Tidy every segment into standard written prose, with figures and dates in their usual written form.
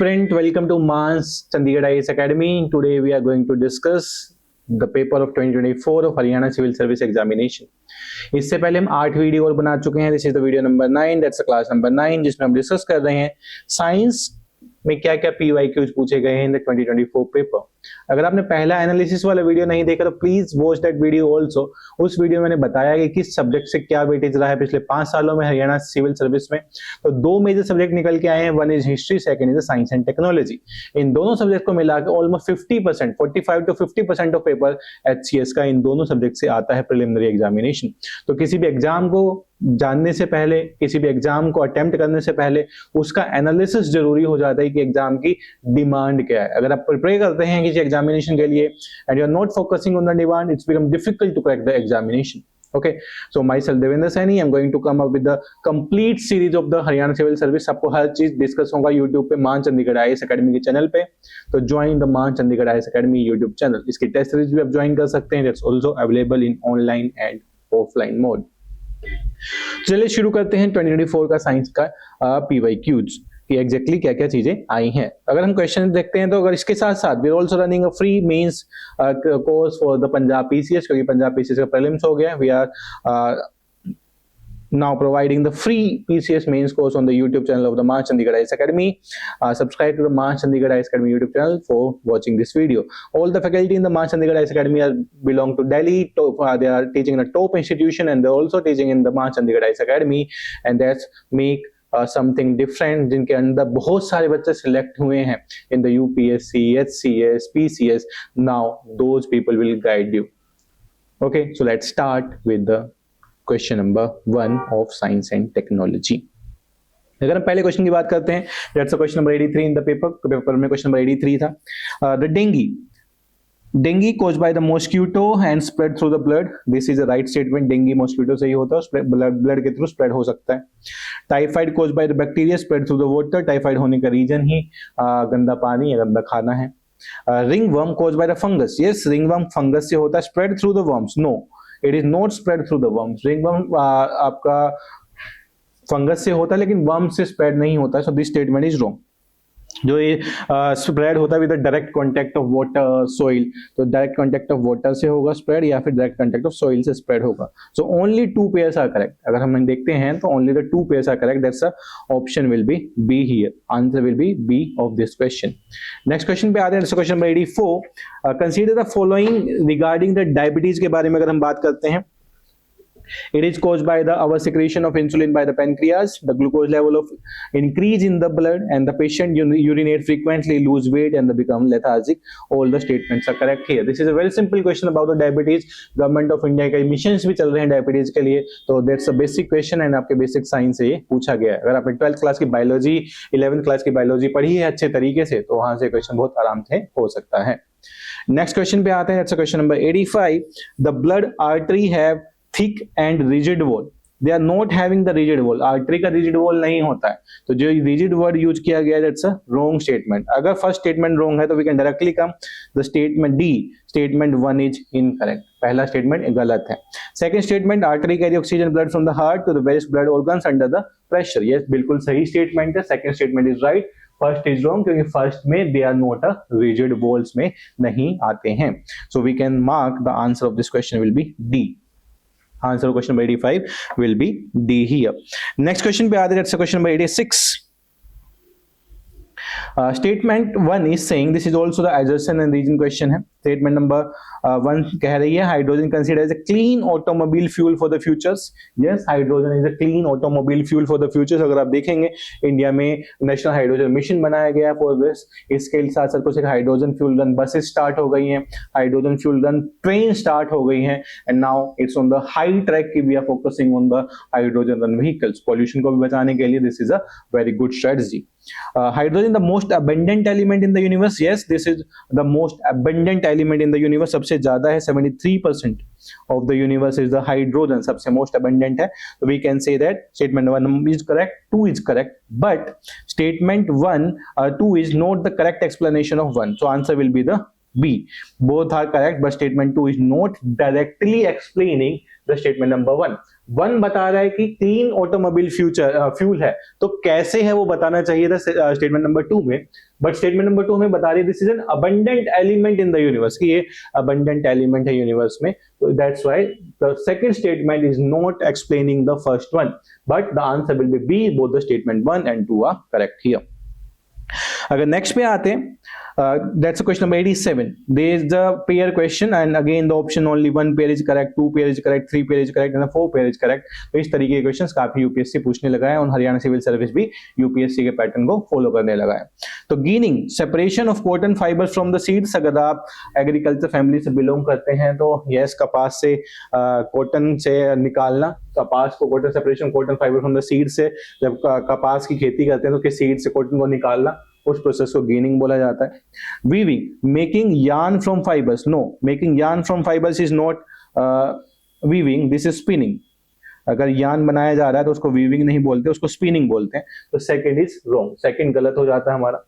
aspirant, welcome to Mans Chandigarh IAS Academy. Today we are going to discuss the paper of 2024 of Haryana Civil Service Examination. इससे पहले हम 8 video और बना चुके हैं. This is the video number 9, that's class number 9, जिसमें हम discuss कर रहे हैं साइंस में क्या क्या PYQs पूछे गए हैं इन द 2024 पेपर. अगर आपने पहला एनालिसिस वाला वीडियो नहीं देखा तो please watch that video also. उस वीडियो में मैंने बताया कि किस सब्जेक्ट से क्या वेटेज रहा है पिछले 5 सालों में हरियाणा सिविल सर्विस में. तो 2 मेजर सब्जेक्ट निकल के आए हैं. One is history, second is science and technology. इन दोनों सब्जेक्ट को मिला के almost 50%, 45 to 50% of paper HCS का इन दोनों सब्जेक्ट से आता है प्रिलिमिनरी एग्जामिनेशन. तो किसी भी एग्जाम को जानने से पहले, किसी भी एग्जाम को अटेम्प्ट करने से पहले उसका एनालिसिस जरूरी हो जाता है कि एग्जाम की डिमांड क्या है. अगर आप प्रिपेयर करते हैं किसी एग्जामिनेशन के लिए and you are not focusing on the demand, it's become difficult to crack the examination. Okay, so myself Devendra Saini, I'm going to come up with the complete series of the Haryana Civil Service. आपको हर चीज discuss होगा YouTube पे मान Chandigarh IAS academy के channel पे. तो join the मान Chandigarh IAS academy YouTube channel. इसकी टेस्ट सीरीज भी आप ज्वाइन कर सकते हैं. That's also available in online and offline mode. चलिए शुरू करते हैं 2024 का साइंस का PYQs कि एग्जैक्टली क्या क्या चीजें आई हैं. अगर हम क्वेश्चन देखते हैं तो अगर इसके साथ साथ we are also running a free mains course for the Punjab PCS, क्योंकि पंजाब PCS का प्रीलिम्स हो गया. We are now providing the free PCS mains course on the YouTube channel of the Mans Chandigarh IAS Academy. Subscribe to the Mans Chandigarh IAS Academy YouTube channel for watching this video. All the faculty in the Mans Chandigarh IAS Academy belong to Delhi. They are teaching in a top institution and they are also teaching in the Mans Chandigarh IAS Academy, and that's make something different. जिनके अंदर बहुत सारे बच्चे select हुए हैं in the UPSC, HCS, PCS. Now those people will guide you. Okay, so let's start with the question number 1 of science and technology. अगर हम पहले क्वेश्चन की बात करते हैं, that's question number 83 in the paper में क्वेश्चन नंबर 83 था. The dinghy caused by the mosquito and spread through the blood. This is a right statement. Dinghy mosquito से ही होता है, ब्लड के थ्रू स्प्रेड हो सकता है. Typhoid caused by the bacteria spread through the water. Typhoid होने का reason ही गंदा पानी या गंदा खाना है. Ringworm caused by the fungus. Yes, ringworm fungus से होता है. Spread through the worms. No, it is not spread through the worms. Ringworm आपका फंगस से होता है लेकिन वर्म से स्प्रेड नहीं होता है. So this statement is wrong. जो ये स्प्रेड होता है with direct contact of water, soil. तो डायरेक्ट कांटेक्ट ऑफ वाटर से होगा स्प्रेड या फिर डायरेक्ट कांटेक्ट ऑफ सॉइल से स्प्रेड होगा. So only 2 pairs are correct. अगर हम देखते हैं तो only the 2 pairs are correct. That's the option will be B here. Answer will be B of this question. Next question पे आते हैं. Question number 84. Consider the following regarding the diabetes के बारे में अगर हम बात करते हैं. It is caused by the over secretion of insulin by the pancreas, the glucose level of increase in the blood, and the patient urinate frequently, lose weight, and they become lethargic. All the statements are correct here. This is a very simple question about the diabetes. Government of India के missions भी चल रहे हैं diabetes के लिए. तो that's a basic question and आपके basic science से ये पूछा गया है. अगर आपने 12th क्लास की बायोलॉजी, 11th क्लास की बायोलॉजी पढ़ी है अच्छे तरीके से तो वहां से क्वेश्चन बहुत आराम से हो सकता है. नेक्स्ट क्वेश्चन पे आते हैं. That's a question number 85. The blood artery have thick and rigid wall. They are not having the rigid wall. Artery का rigid wall नहीं होता है. तो जो rigid word यूज किया गया है that's a wrong statement. अगर फर्स्ट स्टेटमेंट wrong है तो we can directly come the statement D. Statement 1 is incorrect. पहला स्टेटमेंट गलत है. Second statement artery carry oxygen blood from the heart to the various blood organs under the pressure. Yes, बिल्कुल सही statement है. Second statement is right. First is wrong क्योंकि first में they are not a rigid walls में नहीं आते हैं. So we can mark the answer of this question will be D. Answer of question number 85 will be D here. Next question पे आते हैं. That's question number 86. Statement 1 is saying this is also the assertion and reason question है. Statement number 1 कह रही है hydrogen considered as a clean automobile fuel for the futures. Yes, hydrogen is a clean automobile fuel for the futures. अगर आप देखेंगे India में national hydrogen mission बनाया गया फॉर दिस. इसके साथ साथ कुछ hydrogen fuel gun buses start हो गई हैं, hydrogen fuel gun train start हो गई हैं, and now it's on the high track की we are focusing on the hydrogen run vehicles. Pollution को भी बचाने के लिए this is a very good strategy. Hydrogen the most abundant element in the universe. Yes, this is the most abundant element in the universe. सबसे ज्यादा है 73% of the universe is the hydrogen. सबसे most abundant है. So we can say that statement 1 is correct, 2 is correct, but statement 2 is not the correct explanation of 1. So answer will be the B. Both are correct, but statement 2 is not directly explaining the statement number 1. 1 बता रहा है कि clean automobile fuel है, तो कैसे है वो बताना चाहिए था स्टेटमेंट नंबर 2 में, बट स्टेटमेंट नंबर 2 हमें बता रही है this is an abundant element in the universe, कि ये अबंडेंट एलिमेंट है यूनिवर्स में, तो that's why the second statement is not explaining the first one, but the answer will be B, both the statement 1 and 2 are correct here. अगर next पे आते हैं, that's a question number 87. There is the pair question and again the option only 1 pair is correct, 2 pair is correct, 3 pair is correct and 4 pair is correct. तो इस तरीके के questions काफी UPSC पूछने लगा है और हरियाणा सिविल सर्विस भी यूपीएससी के पैटर्न को फॉलो करने लगा है. तो ginning, separation of cotton fibres from the seeds. अगर आप एग्रीकल्चर फैमिली से बिलोंग करते हैं तो यस, कपास से कॉटन से निकालना, कपास को cotton, separation cotton fibre from the seed से, जब कपास की खेती करते हैं तो उसके सीड से कॉटन को निकालना, उस प्रोसेस को गेनिंग बोला जाता है. Weaving, making yarn from fibres. No, making yarn from fibres is not weaving, this is spinning. अगर यार्न बनाया जा रहा है तो उसको वीविंग नहीं बोलते, उसको स्पिनिंग बोलते हैं. तो सेकंड इज रॉन्ग, सेकंड गलत हो जाता है हमारा.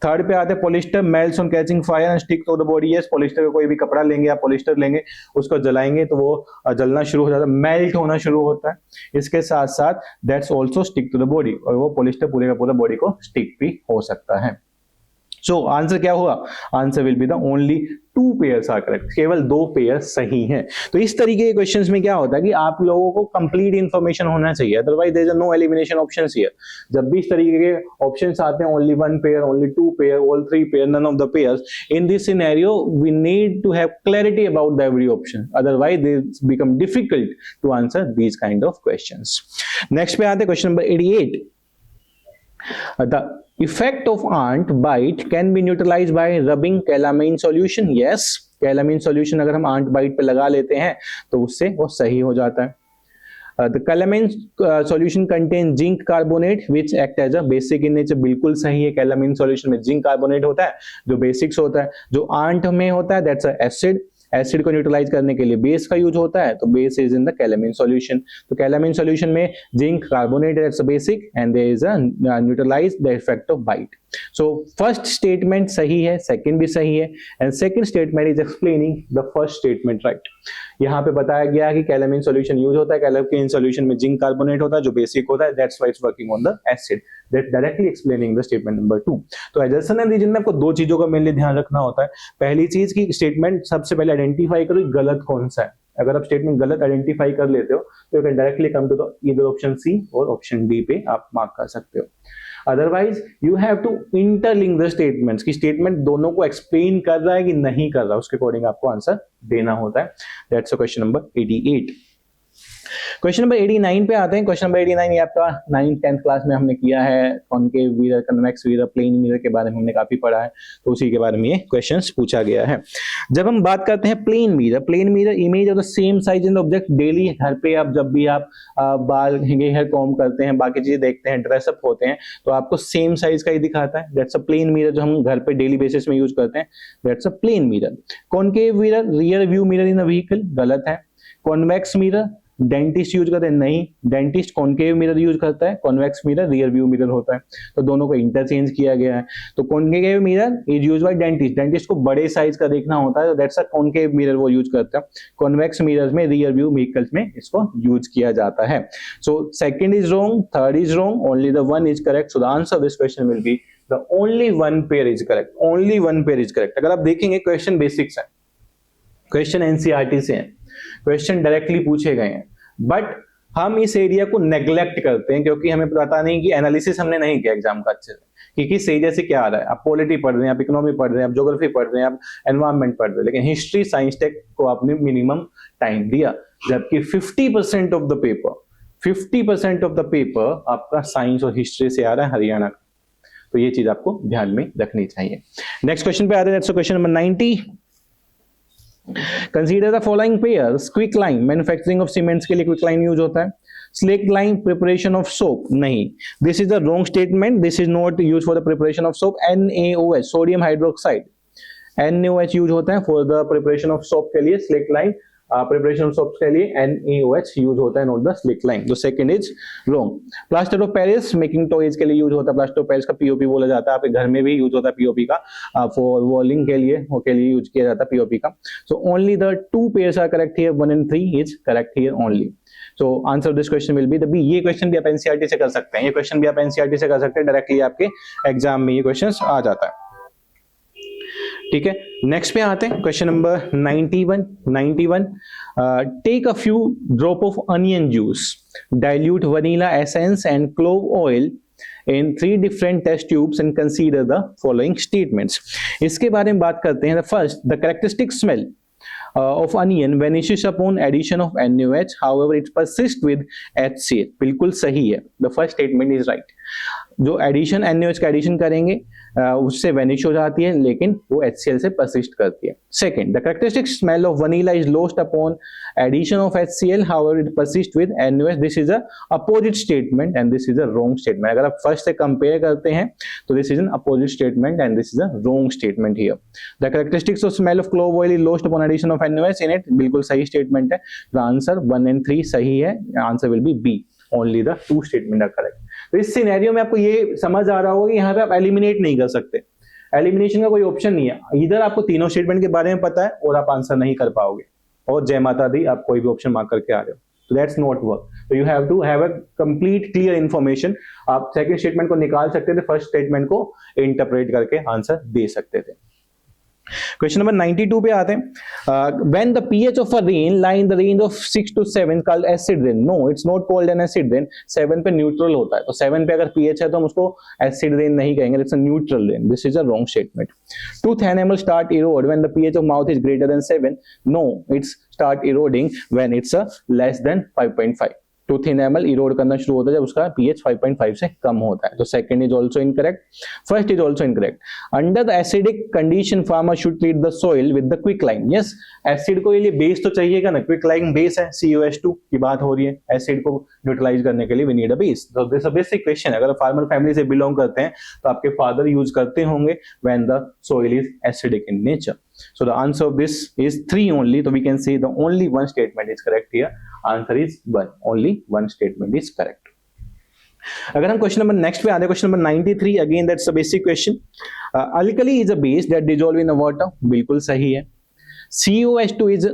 थर्ड पे आते हैं polyester melts on catching fire and stick to the body. Yes, polyester का कोई भी कपड़ा लेंगे या पॉलिस्टर लेंगे, उसको जलाएंगे तो वो जलना शुरू हो जाता है, मेल्ट होना शुरू होता है. इसके साथ साथ that's also stick to the body, और वो पॉलिस्टर पूरे का पूरा बॉडी को स्टिक भी हो सकता है. सो आंसर क्या हुआ? Answer will be the only 2 pairs are correct, केवल 2 पेयर सही हैं. तो इस तरीके के क्वेश्चंस में क्या होता है कि आप लोगों को कंप्लीट इंफॉर्मेशन होना चाहिए, otherwise there is no elimination options here. जब भी इस तरीके के ऑप्शंस आते हैं, only 1 pair, only 2 pair, all 3 pair, none of the pairs, in this scenario we need to have clarity about the every option, otherwise they become difficult to answer these kind of questions. Next पे आते हैं question number 88. The effect of ant bite can be neutralized by rubbing calamine solution. Yes, calamine solution अगर हम ant bite पे लगा लेते हैं तो उससे वो सही हो जाता है. The calamine solution contains zinc carbonate which act as a basic in nature. बिल्कुल सही है, calamine solution में जिंक कार्बोनेट होता है जो बेसिक्स होता है. जो आंट में होता है दैट्स एसिड, एसिड को न्यूट्रलाइज करने के लिए बेस का यूज होता है, तो base is in the calamine solution. तो कैलामीन सॉल्यूशन में zinc carbonate that's a basic and there is a neutralise the effect of bite. So first statement सही है, सेकंड भी सही है, and second statement is explaining the first statement right. यहाँ पे बताया गया है कि कैलामीन सॉल्यूशन यूज होता है, कैलामीन सॉल्यूशन में जिंक कार्बोनेट होता है जो बेसिक होता है, that's why it's working on the acid. That directly explaining the statement number 2. तो एजर्सन एंड रीजन में आपको 2 चीजों का मेनली ध्यान रखना होता है. पहली चीज की स्टेटमेंट सबसे पहले आइडेंटिफाई करो गलत कौन सा है. अगर आप स्टेटमेंट गलत आइडेंटिफाई कर लेते हो तो you can directly come to the either option C और ऑप्शन डी पे आप मार्क कर सकते हो. Otherwise you have to interlink the statements, की स्टेटमेंट दोनों को एक्सप्लेन कर रहा है कि नहीं कर रहा, उसके अकॉर्डिंग आपको आंसर देना होता है. That's question number 88. Question number 89 पे आते हैं. क्वेश्चन नंबर 89 ये आपका 9th 10th क्लास में हमने किया है. Concave mirror, convex mirror, plane mirror के बारे में हमने काफी पढ़ा है, तो उसी के बारे में ये क्वेश्चंस पूछा गया है. जब हम बात करते हैं plane mirror image of the same size in the object daily. घर पे आप जब भी आप बाल हेयर कॉम करते हैं, बाकी चीजें देखते हैं, ड्रेसअप होते हैं, तो आपको सेम साइज का ही दिखाता है. दैट्स अ प्लेन मिरर जो हम घर पे डेली बेसिस में यूज करते हैं, that's a plane mirror. Concave mirror, rear view mirror in a vehicle, गलत है. कॉन्वेक्स मिरर डेंटिस्ट यूज करते हैं, नहीं. डेंटिस्ट कॉनकेव मिरर यूज करता है, convex mirror rear view mirror होता है, तो दोनों को इंटरचेंज किया गया है. तो concave mirror is used by dentist, dentist को बड़े साइज का देखना होता है, तो दैट्स अ कॉनकेव मिरर वो यूज करता है. कॉन्वेक्स मिरर्स में, रियर व्यू व्हीकल्स में इसको यूज किया जाता है. So second is wrong, third is wrong, only the 1 is correct. So the answer of this question will be the only 1 pair is correct. Only 1 pair is correct. अगर आप देखेंगे question basics है, question NCERT से है, question directly पूछे गए हैं, but हम इस एरिया को नेग्लेक्ट करते हैं क्योंकि हमें पता नहीं कि एनालिसिस हमने नहीं किया एग्जाम का अच्छे से कि किस एरिया से क्या आ रहा है. आप पॉलिटी पढ़ रहे हैं, आप इकोनॉमी पढ़ रहे हैं, आप ज्योग्राफी पढ़ रहे हैं, आप एनवायरनमेंट पढ़ रहे हैं, लेकिन हिस्ट्री साइंस टेक को आपने मिनिमम टाइम दिया, जबकि 50% of the paper 50% of the paper आपका साइंस और हिस्ट्री से आ रहा है हरियाणा का. तो ये चीज आपको ध्यान में रखनी चाहिए. नेक्स्ट क्वेश्चन पे आते हैं. Question number 90. Consider the following pairs. Quick lime, manufacturing of cements के लिए क्विक लाइन यूज होता है. Slaked lime, preparation of soap, नहीं. This is the wrong statement. This is not use for the preparation of soap. NaOH, sodium hydroxide, NaOH use होता है for the preparation of soap के लिए. Slaked lime preparation of soaps के लिए NaOH use होता है, not the slick lime. तो second is wrong. Plaster of Paris making toys के लिए यूज होता है, प्लास्टर ऑफ पेरिस का पीओपी बोला जाता है, आपके घर में भी यूज होता है पीओपी का, फॉर वॉलिंग के लिए यूज किया जाता है पीओपी का। So only the 2 pairs are correct here, 1 and 3 is correct here only. So answer this question will be the B. ये क्वेश्चन भी आप एनसीईआरटी से कर सकते हैं, ये क्वेश्चन भी आप एनसीईआरटी से कर सकते हैं, डायरेक्टली आपके एग्जाम में ये क्वेश्चंस आ जाता है। ठीक है, नेक्स्ट पे आते हैं, question number 91। Take a few drop of onion juice, dilute vanilla essence and clove oil in 3 different test tubes and consider the following statements। इसके बारे में बात करते हैं। First, the characteristic smell of onion vanishes upon addition of NaOH, however it persists with HCl। बिल्कुल सही है, the first statement is right। जो एडिशन NaOH का एडिशन करेंगे उससे वेनिश हो जाती है, लेकिन वो HCl से परसिस्ट करती है। Second, the characteristic smell of vanilla is lost upon addition of HCl, however it persist with NaOH। This is a opposite statement and this is a wrong statement. अगर आप फर्स्ट से compare करते हैं तो this is an opposite statement and this is a wrong statement here. The characteristics of smell of clove oil is lost upon addition of NaOH in it, बिल्कुल सही statement है। The answer 1 and 3 सही है, answer will be B, only the 2 statement are correct. तो इस scenario में आपको ये समझ आ रहा होगा कि यहाँ पे आप एलिमिनेट नहीं कर सकते, एलिमिनेशन का कोई ऑप्शन नहीं है। इधर आपको तीनों स्टेटमेंट के बारे में पता है और आप आंसर नहीं कर पाओगे, और जय माता दी आप कोई भी ऑप्शन मार्क करके आ रहे हो, तो दैट्स नॉट वर्क। तो you have to have a complete clear information. आप सेकंड स्टेटमेंट को निकाल सकते थे, फर्स्ट स्टेटमेंट को इंटरप्रेट करके आंसर दे सकते थे। क्वेश्चन नंबर 92 पे आते हैं। When the pH of a rain lie in the range of 6 to 7 called acid rain. No, it's not called an acid rain. 7 पे न्यूट्रल होता है, तो 7 पे अगर पीएच है तो हम उसको एसिड रेन नहीं कहेंगे, it's a neutral rain. This is a wrong statement. Tooth enamel start erode when the pH of mouth is greater than 7। No, it's start eroding when it's a less than 5.5। Tooth enamel erode करना शुरू होता है जब उसका pH 5.5 से कम होता है। तो second is also incorrect, first is also incorrect. Under the acidic condition farmer should treat the soil with the quick lime. Yes, acid को ये लिए बेस तो चाहिएगा ना, क्विक लाइम बेस है, CuH2 की बात हो रही है, एसिड को न्यूट्रलाइज करने के लिए वी नीड अ बेस। तो दिस अ बेसिक क्वेश्चन। अगर फार्मर फैमिली से बिलोंग करते हैं तो आपके फादर यूज करते होंगे when the soil is acidic in nature. So the answer of this is 3 only. So we can say the only one statement is correct here. Answer is 1. Only one statement is correct. अगर हम question number next पे आते हैं, question number 93, again that's a basic question. Alkali is a base that dissolve in water. बिल्कुल सही है। CuH2 is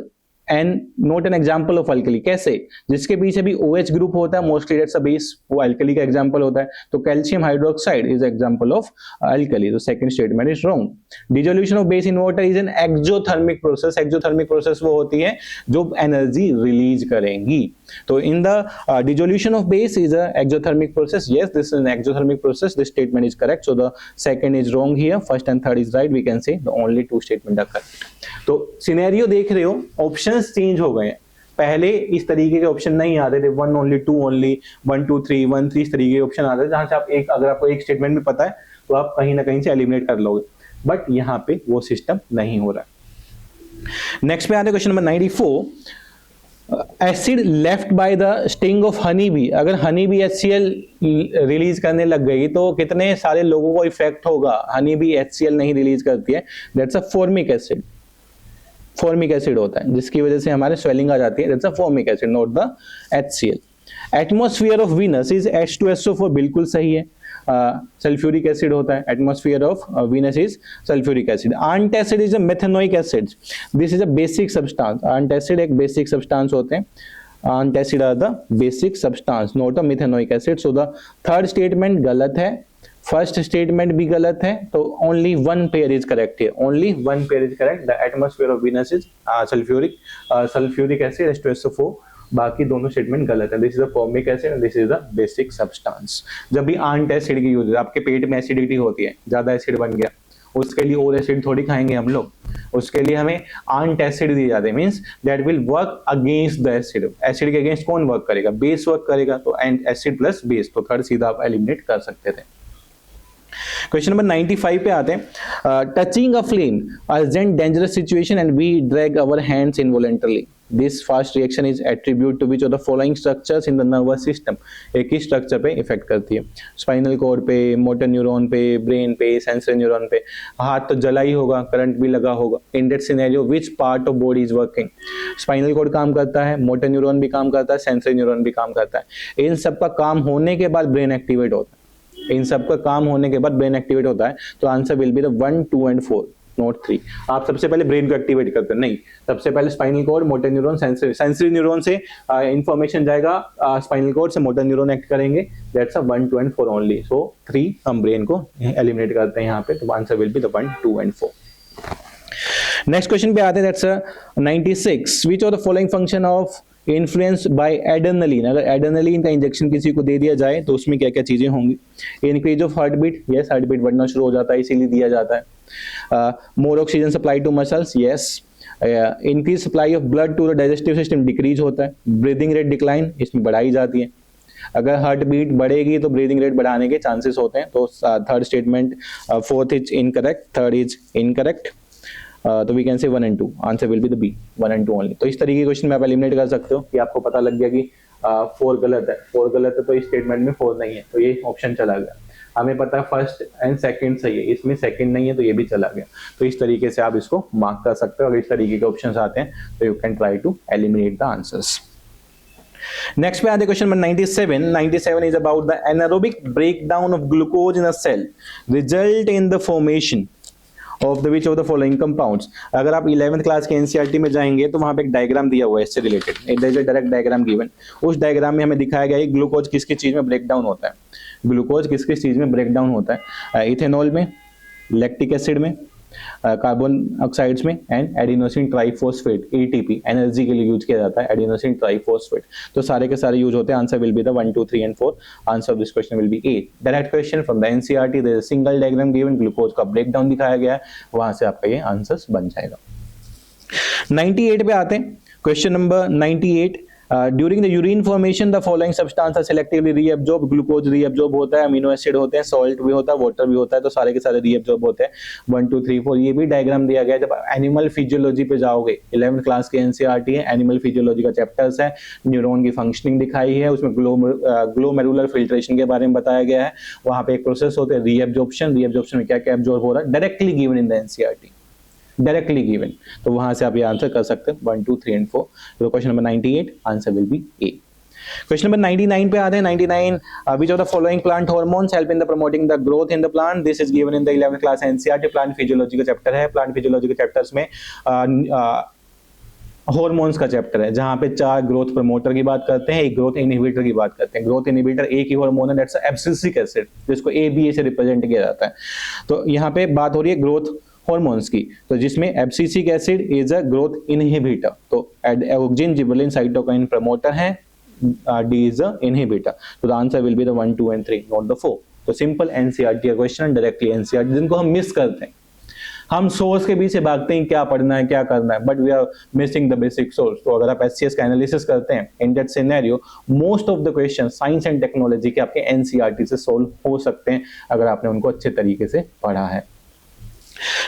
and not an example of alkali. कैसे? जिसके पीछे भी OH ग्रुप होता है, मोस्टली दैट्स अ बेस, वो अल्कली का एग्जाम्पल होता है। तो calcium hydroxide is example of alkali. तो second statement is wrong. Dissolution of base in water is an exothermic process. Exothermic process वो होती है जो एनर्जी रिलीज करेंगी। तो in the dissolution of base is a exothermic process. Yes, this is an exothermic process. This statement is correct. So the second is wrong here, first and third is right. We can say the only 2 statement are correct. तो scenario देख रहे हो, options change हो गए हैं। पहले इस तरीके के ऑप्शन नहीं आते थे, 1 only 2 only 1 2 3 1 3 इस तरीके के ऑप्शन आते थे, जहां से आप एक, अगर आपको एक स्टेटमेंट में पता है तो आप कहीं ना कहीं से एलिमिनेट कर लोगे, बट यहाँ पे वो सिस्टम नहीं हो रहा है। नेक्स्ट पे आते हैं question number 94। Acid left by the sting of honey bee. अगर हनी बी HCl रिलीज करने लग गई तो कितने सारे लोगों को इफेक्ट होगा? हनी बी HCl नहीं रिलीज करती है, that's a formic acid. Formic acid होता है जिसकी वजह से हमारे स्वेलिंग आ जाती है, that's a formic acid, not the HCl। Atmosphere of Venus is H2SO4। बिल्कुल सही है। सल्फ्यूरिक एसिड होता है, atmosphere of Venus is sulphuric acid. Antacid is a methanoic acid. This is a basic substance. Antacid एक basic substance होते हैं। Antacid are the basic substance, not a methanoic acid. So the third statement गलत है, first statement भी गलत है। तो only 1 pair is correct here, only 1 pair is correct. The atmosphere of Venus is sulphuric acid H2SO4। बाकी दोनों statement गलत है। This is a formic acid and this is a basic substance. जब भी एंटासिड की यूज है, आपके पेट में एसिडिटी होती है, ज्यादा एसिड बन गया, उसके लिए और एसिड थोड़ी खाएंगे हम लोग, उसके लिए हमें एंटासिड दिए जाते हैं, means that will work against the acid. Acid के अगेंस्ट कौन वर्क करेगा? बेस वर्क करेगा। तो एसिड प्लस बेस, तो थर्ड सीधा आप एलिमिनेट कर सकते थे। क्वेश्चन नंबर 95 पे आते हैं। Touching a flame urgent dangerous situation and we drag our hands involuntarily. This fast reaction is attribute to which of the following structures in the nervous system, एक ही स्ट्रक्चर पे effect करती है, spinal cord पे, motor neuron पे, brain पे, sensory neuron पे। हाथ तो जला ही होगा, करंट भी लगा होगा। In that scenario which part of body is working, spinal cord काम करता है, मोटर न्यूरॉन भी काम करता है, सेंसरी न्यूरॉन भी काम करता है। इन सब का काम होने के बाद ब्रेन एक्टिवेट होता है, इन सब का काम होने के बाद ब्रेन एक्टिवेट होता है। तो answer will be the 1, 2 and 4, note 3। आप सबसे पहले ब्रेन को एक्टिवेट करते हैं, नहीं, सबसे पहले spinal cord, motor neuron, sensory neuron से इंफॉर्मेशन जाएगा, स्पाइनल कॉर्ड से मोटर न्यूरॉन एक्ट करेंगे। That's a 1, 2 and 4 only. So 3 हम ब्रेन को एलिमिनेट करते हैं यहाँ पे, तो answer will be the 1, 2 and 4। Next question पे आते हैं, that's 96, which of the following function of influence by adrenaline, अगर एड्रेनलिन का इंजेक्शन किसी को दे दिया जाए तो उसमें क्या क्या चीजें होंगी? Increase of heart beat, yes, heart beat बढ़ना शुरू हो जाता है, इसीलिए दिया जाता है। More oxygen supply to muscles, yes. Increase supply of blood to the digestive system, decrease होता है। ब्रीदिंग रेट डिक्लाइन, इसमें बढ़ाई जाती है। अगर हार्ट बीट बढ़ेगी तो ब्रीदिंग रेट बढ़ाने के चांसेस होते हैं। तो third statement, fourth is incorrect, third is incorrect. तो we can say 1 and 2, answer will be the B, 1 and 2 only. तो इस तरीके के क्वेश्चन में आप एलिमिनेट कर सकते हो कि आपको पता लग गया कि 4 गलत है, 4 गलत है तो इस स्टेटमेंट में 4 नहीं है, तो ये ऑप्शन चला गया। हमें पता है फर्स्ट एंड सेकंड सही है, इसमें सेकंड नहीं है तो ये भी चला गया। तो इस तरीके से आप इसको मार्क कर सकते हो। अगर इस तरीके के ऑप्शंस आते हैं तो you can try to eliminate the answers. Next पे आते question number 97। 97 is about the anaerobic breakdown of glucose in a cell result in the formation of the which of the following compounds. अगर आप 11th class के NCERT में जाएंगे तो वहां पे एक डायग्राम दिया हुआ है इससे रिलेटेड, एक डायरेक्ट डायग्राम गिवन। उस डायग्राम में हमें दिखाया गया है ग्लूकोज किस किस चीज में ब्रेक डाउन होता है, ग्लूकोज किस किस चीज में ब्रेक डाउन होता है, इथेनॉल में, लैक्टिक एसिड में, कार्बन ऑक्साइड्स में, and adenosine triphosphate, ATP, energy के लिए यूज किया जाता है एडिनोसिन ट्राइफॉस्फेट। तो सारे के सारे यूज होते हैं। Answer will be the 1, 2, 3 and 4। Answer of this question will be A. Direct question from the NCERT, there is a single diagram given, glucose का ब्रेकडाउन दिखाया गया है, वहां से आपका ये आंसर्स बन जाएगा। 98 पे आते हैं, question number 98। During the urine formation the following substance are selectively reabsorb, glucose reabsorb होता है, अमीनो एसिड होते हैं, सॉल्ट भी होता है, वाटर भी होता है, तो सारे के सारे रीअब्जॉर्ब होते हैं। 1, 2, 3, 4 ये भी डायग्राम दिया गया है। जब एनिमल फिजियोलॉजी पे जाओगे, 11th क्लास के एनसीईआरटी है, एनिमल फिजियोलॉजी का चैप्टर्स है, न्यूरॉन की फंक्शनिंग दिखाई है, उसमें ग्लोमेरुलर फिल्ट्रेशन के बारे में बताया गया है। वहां पे एक प्रोसेस होते हैं रीअब्जॉर्प्शन, रीअब्जॉर्प्शन में क्या क्या एब्जॉर्ब हो रहा है, directly given in the NCERT, directly given. तो वहां से आप ये आंसर कर सकते हैं 1, 2, 3 एंड 4। तो question number 98 answer will be A. Question number 99 पे आते हैं। 99 which of the following plant hormones help in the promoting the growth in the plant? This is given in the 11th class NCERT। Plant physiology का chapter है। Plant physiology के chapters में hormones का chapter है, जहां पे 4 growth promoter की बात करते हैं, एक ग्रोथ इनहिबिटर की बात करते हैं। ग्रोथ इनहिबिटर एक ही हार्मोन है, दैट्स एब्सिसिक एसिड, जिसको ABA से रिप्रेजेंट किया जाता है। तो यहाँ पे बात हो रही है ग्रोथ हॉर्मोन्स की, तो जिसमें abscisic acid is a growth inhibitor, तो ऑक्सिन जिबरेलिन साइटोकाइन प्रमोटर है, डी इज अ इनहिबिटर। तो the answer will be the 1, 2 and 3, not the 4। तो सिंपल एनसीईआरटी का क्वेश्चन, डायरेक्टली एनसीईआरटी, जिनको हम मिस करते हैं। हम सोर्स के पीछे भागते हैं, क्या पढ़ना है क्या करना है, but we are missing the basic source. तो अगर आप एचसीएस का एनालिसिस करते हैं in that scenario, most of the question science and technology के आपके एनसीईआरटी से सोल्व हो सकते हैं अगर आपने उनको अच्छे तरीके से पढ़ा है।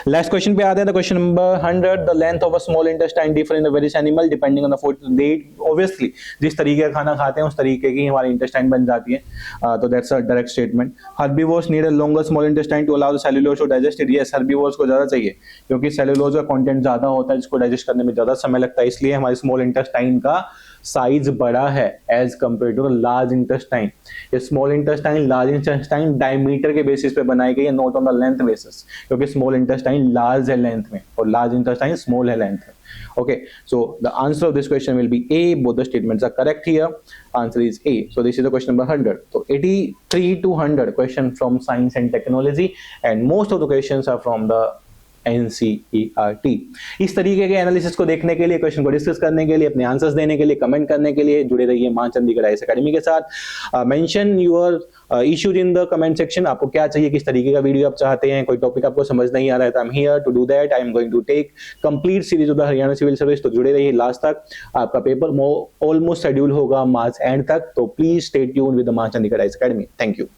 लास्ट क्वेश्चन पे आते हैं, question number 100। The length of a small intestine differ in various animal depending on the food they eat. Obviously जिस तरीके का खाना खाते हैं उस तरीके की हमारी इंटेस्टाइन बन जाती है। तो that's a direct statement. Herbivores need a longer small intestine to allow the cellulose to digest it. Yes, herbivores को ज्यादा चाहिए क्योंकि सेल्यूलोज का कंटेंट ज्यादा होता है, जिसको डाइजेस्ट करने में ज्यादा समय लगता है, इसलिए हमारे स्मॉल इंटेस्टाइन का साइज बड़ा है as compare to large intestine. ये small intestine large intestine diameter के बेसिस पे बनाई गई है, not on the length basis, क्योंकि स्मॉल इंटेस्टाइन लार्ज है लेंथ में और लार्ज इंटेस्टाइन स्मॉल है लेंथ में। Okay, so the answer of this question will be A. Both the statements are correct here. Answer is A. So this is the question number 100. So 83 to 100 question from science and technology, and most of the questions are from the NCERT। इस तरीके के analysis को देखने के लिए, question को discuss करने के लिए, अपने आंसर्स देने के लिए, कमेंट करने के लिए जुड़े रहिए मां चंडीगढ़ आईएएस एकेडमी के साथ। Mention your issues in the comment section. आपको क्या चाहिए, किस तरीके का वीडियो आप चाहते हैं, कोई टॉपिक आपको समझ नहीं आ रहा है, तो I am here to do that. I am going to take complete series of the Haryana civil service. तो जुड़े रहिए लास्ट तक, आपका पेपर ऑलमोस्ट शेड्यूल होगा मार्च एंड तक। तो please stay tuned with the Maa Chandigarh IAS academy. Thank you.